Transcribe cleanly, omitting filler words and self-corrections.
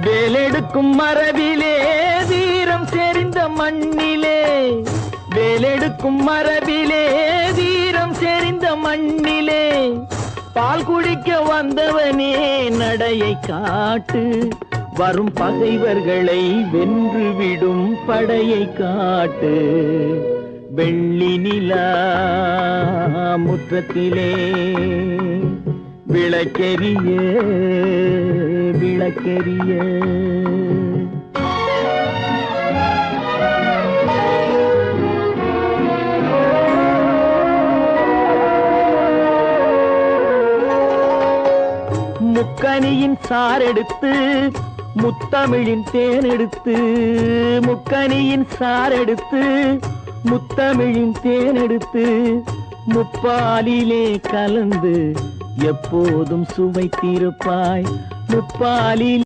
வேலெடுக்கும் மரபிலே வீரம் செறிந்த மண்ணிலே, வேலெடுக்கும் மரபிலே வீரம் செறிந்த மண்ணிலே, பால் குடிக்க வந்தவனே நடையை காட்டு, வரும் பகைவர்களை வென்றுவிடும் படையை காட்டு. வெள்ளி நிலா முற்றத்திலே விளக்கெரிய விளக்கெரிய. முக்கனியின் சாரெடுத்து முத்தமிழின் தேனெடுத்து, முக்கனியின் சாரெடுத்து முத்தமிழின் தேனெடுத்து, முப்பாலிலே கலந்து எப்போதும் சுவைத்திருப்பாய். முப்பாலில்